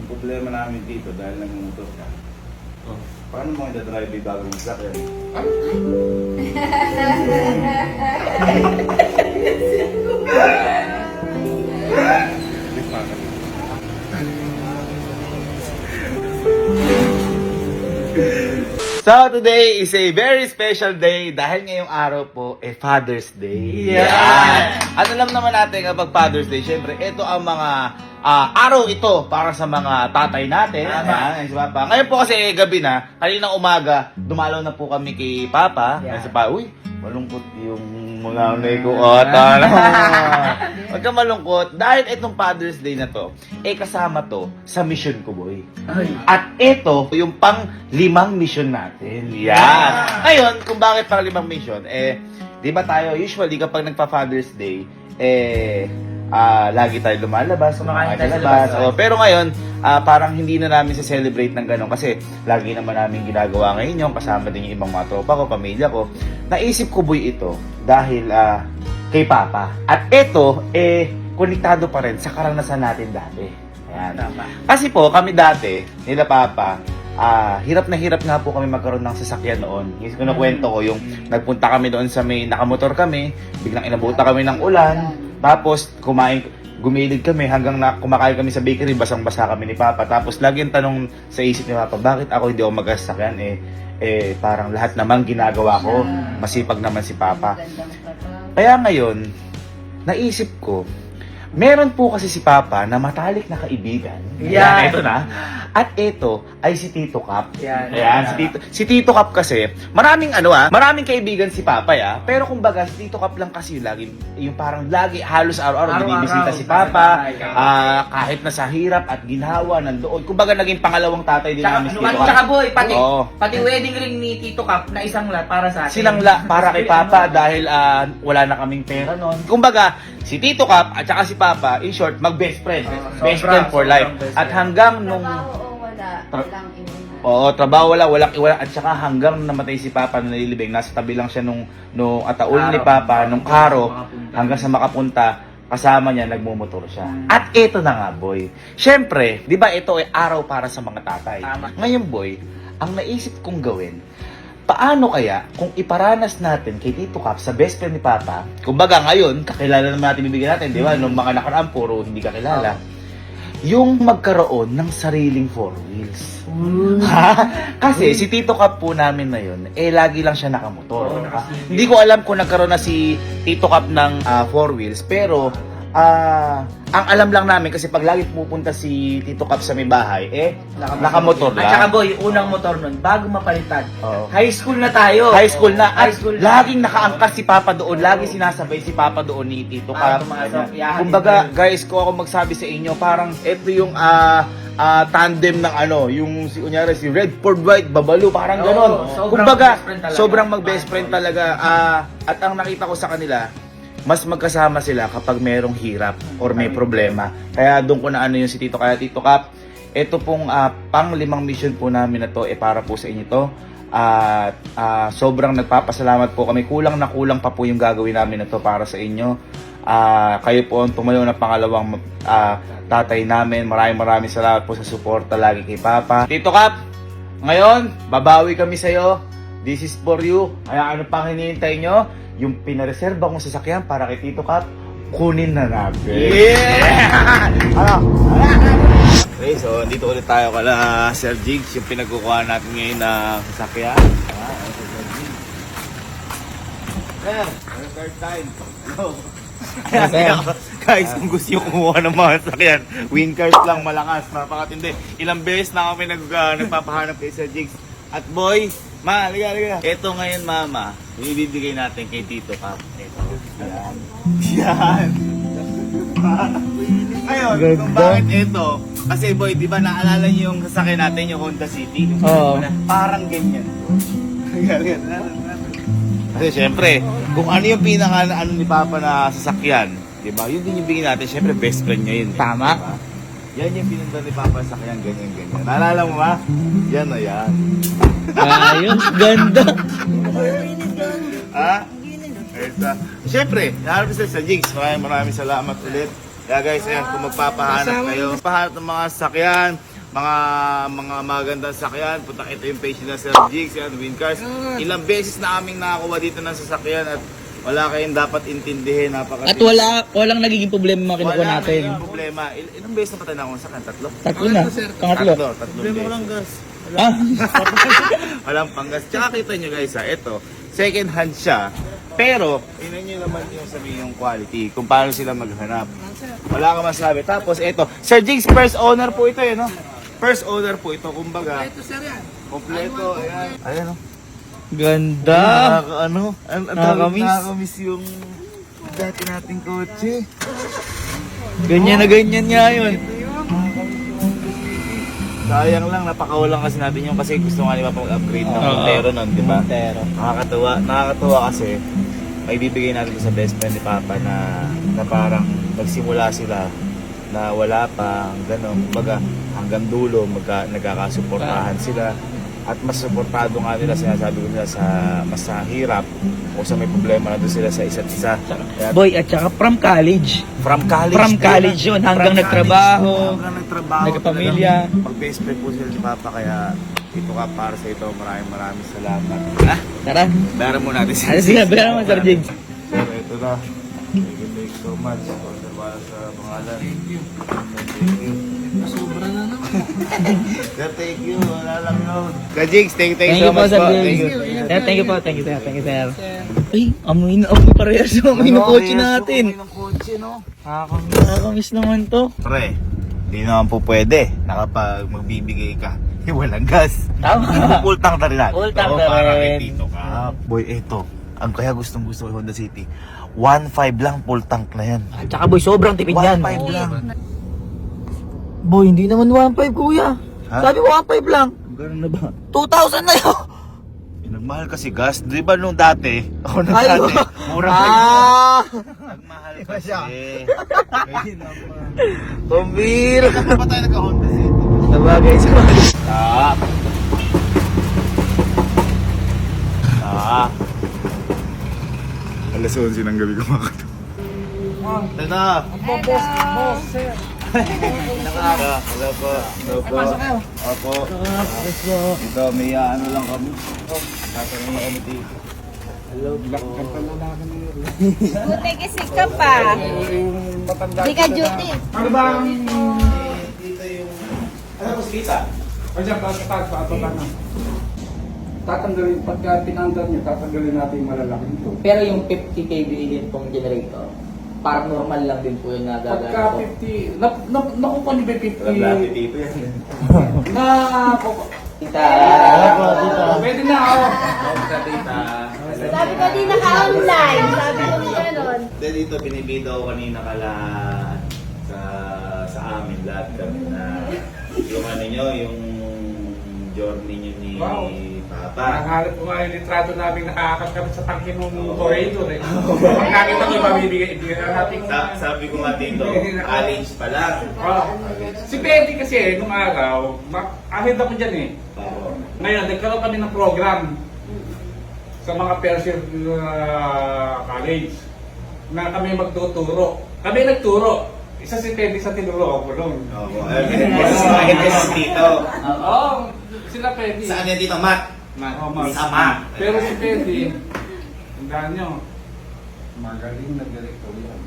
Ang problema namin dito dahil nagmumotor ka. Oh. Paano mo i-drive yung bagong sasakyan? So today is a very special day dahil ngayong araw po Father's Day. Yeah! At alam naman natin kapag Father's Day, syempre ito ang mga araw ito para sa mga tatay natin. Ayan, si Papa. Ngayon po kasi gabi na, kaninang umaga, dumalaw na po kami kay Papa. Yeah. Kasi pa, uy, malungkot yung mga unay ko. Huwag ka malungkot. Dahil itong Father's Day na to, kasama to sa mission ko, boy. Ay. At ito, yung pang 5 mission natin. Yan. Ngayon, kung bakit pang 5 mission, di ba tayo, usually kapag nagpa-Father's Day, lagi tayo lumalabas, Kumakain tayo sa labas. labas. Pero ngayon, parang hindi na namin sa-celebrate ng gano'n kasi lagi naman namin ginagawa ngayon yung kasama din yung ibang mga tropa ko, pamilya ko. Naisip ko, boy, ito dahil kay Papa. At ito, konektado pa rin sa karanasan natin dati. Ayan. Kasi po, kami dati, nila Papa, hirap na hirap nga po kami magkaroon ng sasakyan noon. Yung kinukwento ko, yung nagpunta kami doon sa may nakamotor kami, biglang inabuta kami ng ulan, tapos gumilid kami hanggang na kumakain kami sa bakery, basang-basa kami ni Papa. Tapos lagi ang tanong sa isip ni Papa, bakit ako hindi ako mag-sasakyan? Parang lahat naman ginagawa ko, masipag naman si Papa. Kaya ngayon, naisip ko, meron po kasi si Papa na matalik na kaibigan. Yan. Ito na. At ito ay si Tito Cap. Yan. Ayan, si Tito Cap kasi, maraming kaibigan si Papa, pero kumbaga si Tito Cap lang kasi yung parang lagi, halos araw-araw binibisita si Papa, kahit na sa hirap at ginhawa, nandoon. Kumbaga naging pangalawang tatay din namin si Tito Cap. Tsaka boy, Oo. pati wedding ring ni Tito Cap na isang para sa atin. Silang para kay Papa dahil wala na kaming pera noon. Kumbaga, si Tito Cap at saka si Papa, in short, mag-best friend. Best friend for life. At hanggang nung trabaho walang iwala, at saka hanggang namatay si Papa na nalilibing, nasa tabi lang siya nung ataul ni Papa, nung karo, hanggang sa makapunta, kasama niya, nagmumotor siya. At ito na nga, boy. Syempre, di ba ito ay araw para sa mga tatay. Tama. Ngayon, boy, ang naisip kong gawin, paano kaya kung iparanas natin kay Tito Cap sa best friend ni Papa, kumbaga ngayon, kakilala naman natin bibigyan natin, di ba? Nung mga nakaraan, puro hindi kakilala. Yung magkaroon ng sariling 4 wheels. Kasi si Tito Cap po namin na yun, lagi lang siya nakamotor. Hindi ko alam kung nagkaroon na si Tito Cap ng 4 wheels, pero ang alam lang namin kasi pag lagi pupunta si Tito Cap sa may bahay, nakamotor lang. At saka boy, unang motor nun, bago mapalitan. Oo. High school na tayo. High school na. At High school na. laging nakaangkas si Papa doon. Lagi sinasabay si Papa doon ni Tito Cap. Pumasok. Kumbaga, guys, kung ako magsabi sa inyo, parang ito yung tandem ng yung kunyari si Red Ford White, Babalu, parang ganon. Kumbaga, sobrang mag-best friend talaga. At ang nakita ko sa kanila, mas magkasama sila kapag merong hirap or may problema. Kaya doon ko na yung si Tito. Kaya Tito Cap, ito pong pang 5 mission po namin na to, para po sa inyo to. At sobrang nagpapasalamat po kami. Kulang na kulang pa po yung gagawin namin na to para sa inyo. Kayo po ang tumayo na pangalawang tatay namin. Maraming salamat po sa suporta lagi kay Papa. Tito Cap, ngayon, babawi kami sa'yo. This is for you. Kaya ano pang hinihintay nyo? Yung pinareserba kong sasakyan para kay Tito Cap, kunin na natin. Yeah! Okay, so dito ulit tayo kala Sir Jigs, yung pinagkukuha natin ngayon na sasakyan. Sir, third time. Go. Guys, kung gusto nyo kumuha ng mga sasakyan, wing cars lang, malakas, napakatindi. Ilang beses na kami nagpapahanap kay Sir Jigs. At boy, liga. Ito ngayon, mama, ibibigay natin kay Tito Cap. Ito. Yan. Ngayon, kung bakit ito, kasi boy, di ba naalala niyo yung sasakyan natin, yung Honda City? Oo. Parang ganyan. Kasi syempre, kung ano yung pinaka ni Papa na sasakyan, di ba? Yun din yung bigyan natin, syempre best friend niya yun. Tama. Diba? Yan yung pinunta ni Papa sa sasakyan, ganyan. Naalala mo ba? Yan o yan. Ayun, ganda. Ito. Siyempre, naharap sa Jigs. Maraming salamat ulit. Kaya guys, ayan, kung magpapahanap kayo, pahanap ng mga sasakyan, mga magandang sakyan. Punta, ito yung page nila Sir Jigs, yan, Wincars. Ilang beses na aming nakakuha dito ng sasakyan at wala kayong dapat intindihin. At walang nagiging problema mga kinukuha Wala natin. naging problema. Ilang beses na patay na akong sakyan? Tatlo? Tatlo na. Pangatlo. Tatlong beses. gas. Ah, Walang panggas. Tsaka kita nyo guys ito, second hand siya. Pero, tingnan nyo naman yung sabihin yung quality, kung paano sila maghanap. Wala ka masabi. Tapos ito, Sir Jigs, first owner po ito no? First owner po ito, kumbaga. Ito sir yan. Kompleto, ayan. Ayan o. ganda. Nakakamiss yung dati nating kotse. Ganyan na ganyan nga yun. Sayang lang, napakawalan kasi natin yung kasi gusto nga nila mag-upgrade ng Oo. Montero nun, di ba? Montero. Nakakatuwa kasi may bibigay natin sa best friend ni Papa na parang nagsimula sila na wala pa gano'n, kumbaga hanggang dulo nagkakasuportahan sila at mas suportado nga nila, sinasabi ko nila sa mas sa hirap o sa may problema na doon sila sa isa't isa. Kaya, Boy, at saka from college. from college From college yun, hanggang From nagtrabaho, college, hanggang nagtrabaho, nagkapamilya. talagang Mag-best friend po sila ni Papa, kaya ito ka para sa ito. Maraming salamat. Ha? Tara. Bayaran mo natin Ano sige, bayaran mo, Sir Jigs. So, ito na. Thank you so much. Para sa pangalan. Thank you. Sobra na naman. Sir, thank you. Wala lang yun. Jigs, thank Thank you you so po, much Sir po. Jigs. Thank you. Sir, thank you po. Thank you, sir. Thank you, sir. Ay, amoy na amoy parehas yung amoy ng kotse natin. Amoy ng kotse, no? Nakakamiss naman to. Pre, di naman po pwede na kapag magbibigay ka, walang gas. Tama. Full tank na rin natin. Full tank Oo, na para rin. kay Tito ka. Boy, eto. Ang kaya gustong gusto ko Honda City. 1.5 lang full tank na yan. At saka boy, sobrang tipid yan. 1.5 lang. Boy, hindi naman 1.5 kuya. Ha? Sabi ko 1.5 lang. Ganun na ba? 2,000 na yun. Nagmahal kasi gas. Di ba nung dati? Ako nung Ay, dati. Mura pa yun. Nagmahal kasi. Ngayon naman. Pambira. Ano pa tayo nagka-Honda City? Sabagay, sabagay. Stop. Stop. Alas 11 ng gabi kumakato. Ito na. Hello po. Hello po. Opo. Ito, may ano lang kami. Tatanong na kami dito. Hello po. Buti kasi ka pa. Hindi ka duty. Ano ba ang... Dito yung... Ano po si Tita? O dyan, taas pa ito lang. Tatanggalin, pagka tinanggal niyo, tatanggalin natin yung malalaki nito. Pero yung 50 kV din pong generator, parang normal lang din po yung nagagana Pagka ko. 50, nakuha ni ba 50? Dati Tito yan. Na, Tita. pwede na ako. Tita. Sabi ko di naka-online. Sabi ko gano'n. Dito binibida ko kanina kala sa amin lahat kami na yung ano nyo, yung journey nyo ni Wow. Papa. Nakahanap ko nga yung litrato namin nakakaskamit sa tangke ng corridor eh. Pag nakita ko yung ibigay natin. Sabi ko nga dito, college pa lang. Oh. Si Betty kasi nung araw, ahid ako dyan eh. Oo. Ngayon, nagkaroon kami ng program sa mga first year college na kami magtuturo. Kami nagturo. Isa si Teddy sa tinuro ako lang. Oo. Ito si Tito. Oo, sila Teddy. Saan yan dito, Matt? Oh, Matt. Sa Matt. Pero si Teddy, tandaan nyo, magaling na director yan.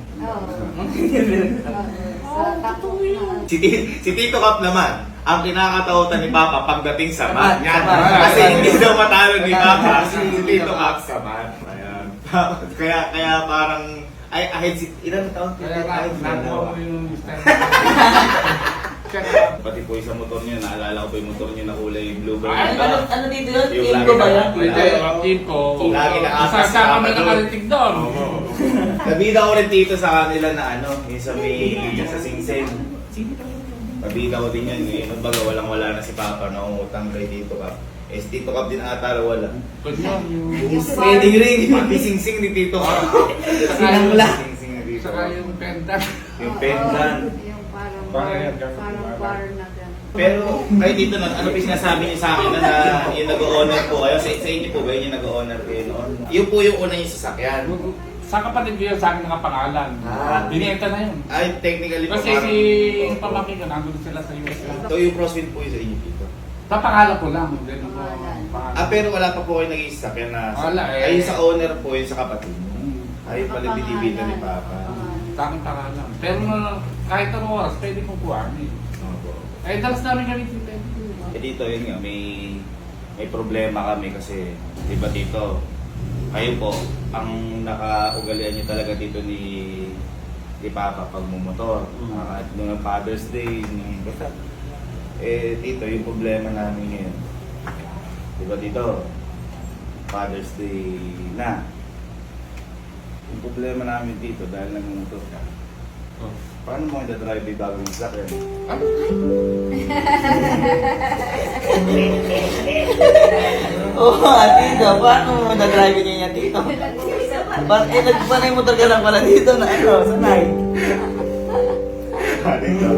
Si Tito Kap naman, ang kinakatakutan ni Papa pagdating sa Matt. Yan. Matt. Kasi hindi daw matalo ni Papa si Tito Kap sa Matt. Ayan. Kaya parang, ay ahid si, ilan taon? Kaya nakuha mo yung style. Pati po yung sa motor niya, naalala ko po yung motor niya na kulay blue ba? Ay, Ano dito yun? Yung Team lagi ko ba na- yan? Hindi, ang team ko. Lagi nakakas- Isa kami nakaritig doon. Nabida ko rin dito sa kanila na ano, yung sa may sa Sing Sing. Nabida ko din yan, yung baga walang-wala na si Papa na umutang kay Tito Kap. Eh, si Tito Kap din ata wala. Pwede rin, yung Sing Sing ni Tito Kap. Sinangla. Sing Sing ni Tito Saka Kap. yung pendant. Yung pendant. Yung parang Parang bar na gano'n. Pero kayo dito, ano pa sinasabi niyo sa akin na yung nag-o-honor po kayo? Sa inyo po ba yun yung nag-o-honor kayo noon? Yun po yung una yung sasakyan. Sa kapatid ko yun, sa akin nakapangalan. Binenta na yun. Ay, technically Kasi si pamangkin ko, nandun sila sa US lang. Ito yung CrossFit po yung sa inyo dito. Sa pangalan ko lang. Hindi ko pangalan. Pero wala pa po kayo nag-iisakyan na... Wala eh. Ay, sa owner po yung sa kapatid. Ay, pala Pangalan. binibita ni Papa. Sa akin pangalan. Pero kahit anong oras, pwede kong kuhanin. Opo. Eh, dalas namin kami dito. Eh dito, yun nga, may problema kami kasi, di ba dito, kayo po, ang nakaugalian niyo talaga dito ni Papa pag mumotor. At nung Father's Day, basta. Eh dito, yung problema namin ngayon. Di ba dito, Father's Day na. Yung problema namin dito dahil nagmumotor ka. Paano mo i-drive yung bagong sakyan? Oo, tito. Paano mo na-drive niya yan dito? Nagpanay motor ka lang pala dito na ano, sanay. Dito.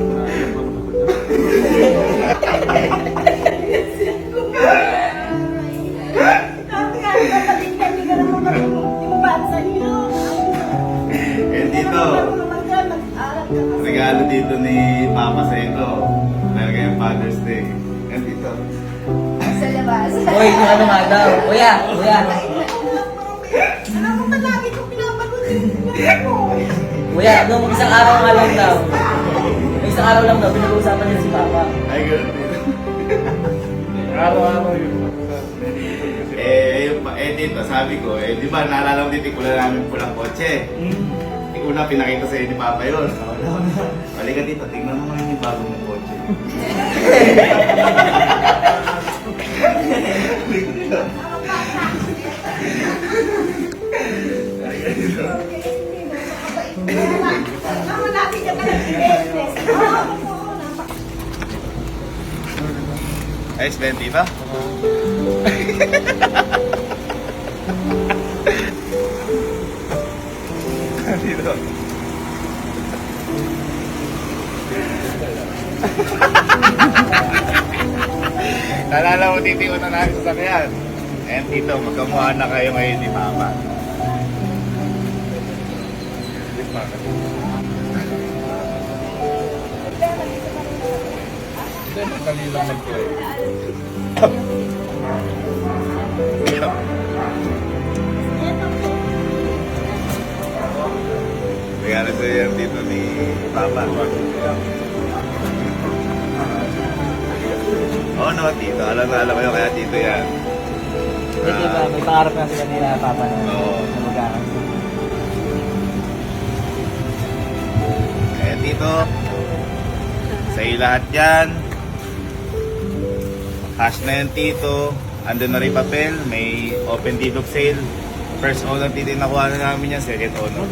Eh dito, regalo dito ni Papa sa ito. Dahil ngayong Father's Day. Eh dito. Sa labas. Uy, yung ano nga daw. Kuya. Alam mo ba lagi kong pinapagod yung mo? Kuya, nung isang araw nga lang daw. Isang araw lang daw, pinag-uusapan niya si Papa. Ay, gano'n dito. Araw-araw yun. Dito, sabi ko, di ba naalala mo dito, ikula namin pulang kotse. Una, pinakita sa ni Papa yun. Halika dito, tingnan mo ngayon yung bagong mong kotse. Halika dito. Mama natin ka pala si business. Ayos ba yung tita? Dito. Nalala mo dito yung una namin sa sakyan. And dito, magkamukha na kayo ngayon ni Papa. Hindi, madali lang mag-play. Dito. Regalo ko yan dito ni Papa. Oo naman dito. Alam ko yun kaya dito yan. Hindi ba, may pangarap na sila nila Papa na Oo. mag-aaral. Kaya dito, sa iyo lahat yan. Cash na yan dito. Andun na rin papel. May open deed of sale. First owner dito yung nakuha na namin yan. Second owner.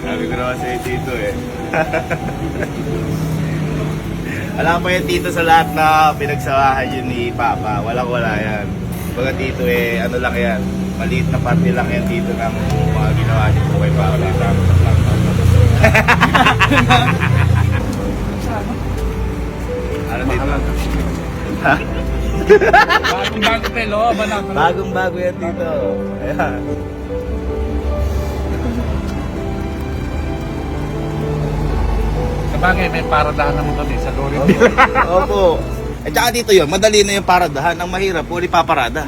Sabi ko naman sa'yo dito eh. Alam mo yan dito sa lahat na pinagsamahan yun ni Papa. Wala yan. Baga dito eh, ano lang yan. Maliit na parte lang yan dito ng mga ginawa niyo po kay Papa. Ano dito? Ha? Bagong-bago pelo, banang. Bagong-bago yan dito. Ayan. Sabagay, may paradahan naman kami sa lorry. Opo. At saka dito yun, madali na yung paradahan. Ang mahirap, huli paparada.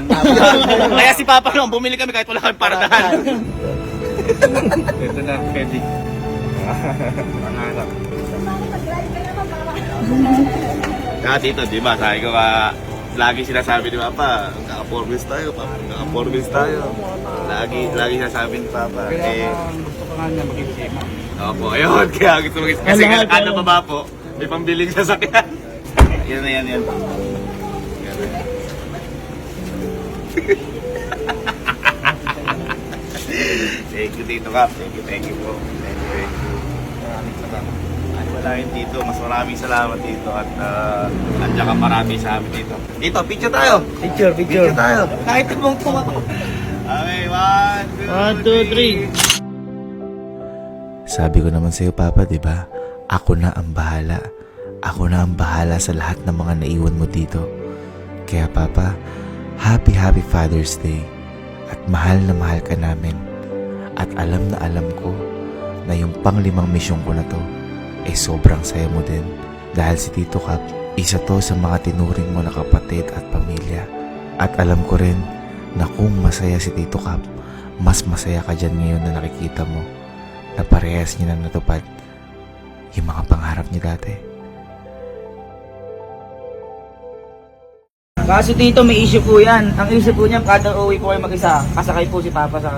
Kaya si Papa noon, bumili kami kahit wala kami paradahan. Ito na, pwede. Pangarap. Kaya dito, di ba, sabi ko ka, lagi sinasabi ni Papa, kaka-4 wheels tayo, Papa, kaka-4 wheels tayo. Lagi sinasabi ni Papa. Kaya gusto ko nga niya maging sema. Opo, ayun, kaya gusto maging, kasi kada baba po, may pambiling sasakyan. Yan na yan. Yan na yan. Thank you Tito Cap. Thank you po. Thank you. Maraming salamat. Ay, wala yun dito. Mas maraming salamat dito at andyan ka marami sa amin dito. Dito, picture tayo. Picture tayo. Kahit mong tumato. Okay, 1, 2, 3. Sabi ko naman sa'yo, Papa, di ba? Ako na ang bahala. Ako na ang bahala sa lahat ng mga naiwan mo dito. Kaya, Papa, happy Father's Day. At mahal na mahal ka namin. At alam na alam ko na yung pang-5 misyon ko na to ay sobrang saya mo din. Dahil si Tito Cap, isa to sa mga tinuring mo na kapatid at pamilya. At alam ko rin na kung masaya si Tito Cap, mas masaya ka dyan ngayon na nakikita mo na parehas niya na natupad yung mga pangarap niya dati. Kasi Tito, may issue po yan. Ang issue po niya, kada uwi po kayo mag-isa, kasakay po si Papa sa